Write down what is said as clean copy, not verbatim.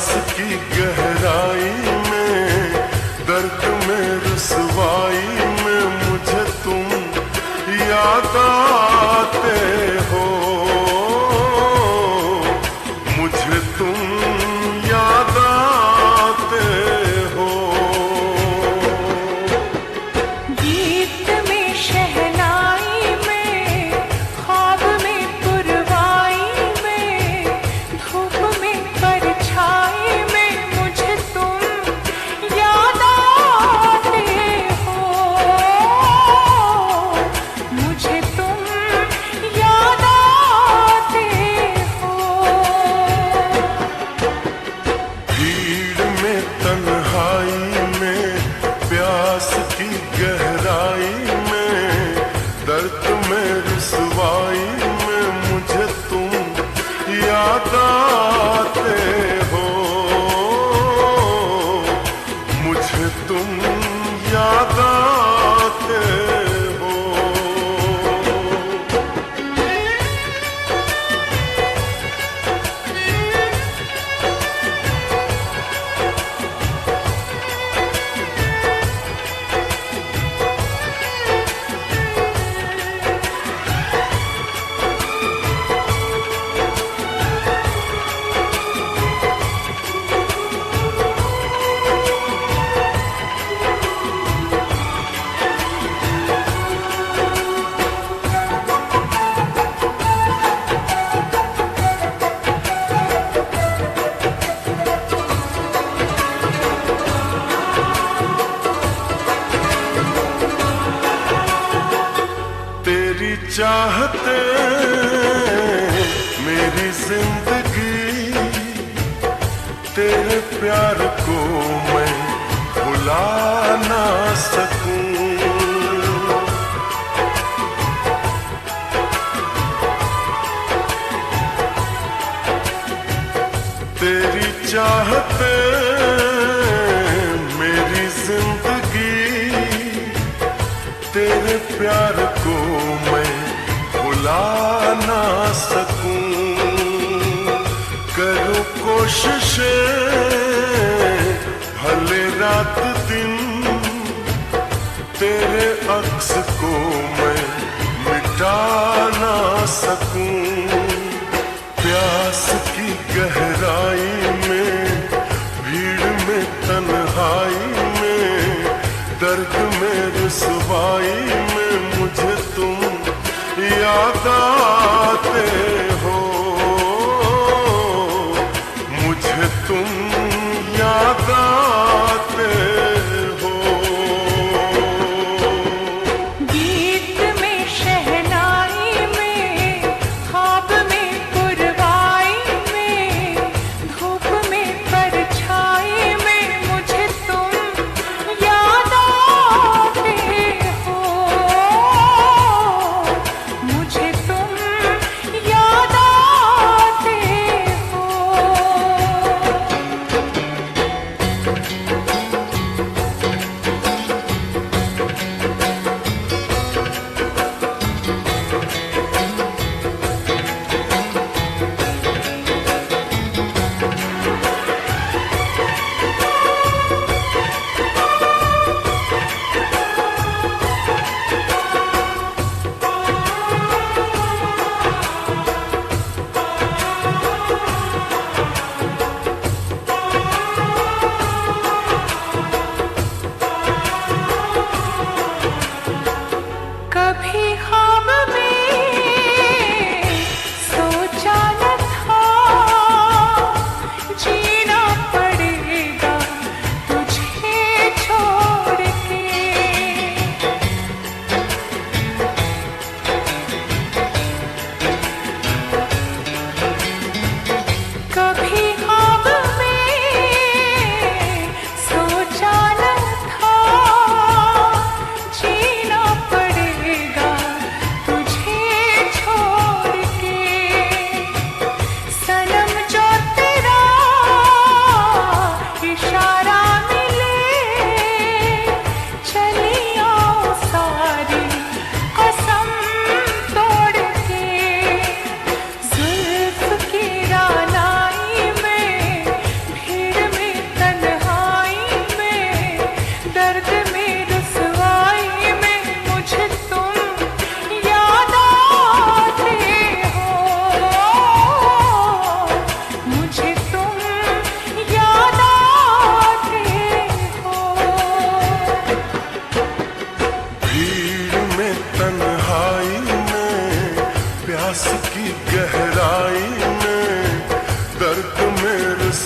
प्यास की गहराई में, दर्द में रुसवाई में मुझे तुम याद आते हो, मुझे तुम याद आते हो। गीत में शहनाई में, ख्वाब में पुरवाई में, धूप में परछाई में मुझे तुम याद आते हो, मुझे तुम याद आते हो। भीड़ में तन्हाई में, प्यास की गहराई में, दर्द में रुसवाई में मुझे तुम याद आते हो, मुझे तुम याद आते हो। तेरी चाहते मेरी जिंदगी, तेरे प्यार को मैं भुला ना सकूं। तेरी चाहते मेरी जिंदगी, तेरे प्यार को मैं भुला ना सकूं। करूं कोशिशें भले रात दिन, तेरे अक्स को मैं मिटा ना सकूं। प्यास की गहराई में, भीड़ में तन्हाई में, दर्द में रुसवाई में मुझे तुम याद आते हो, मुझे तुम याद आते हो। गीत में शहनाई में, ख्वाब में पुरवाई में, धूप में परछाई में मुझे तुम याद आते हो, मुझे तुम याद में रुस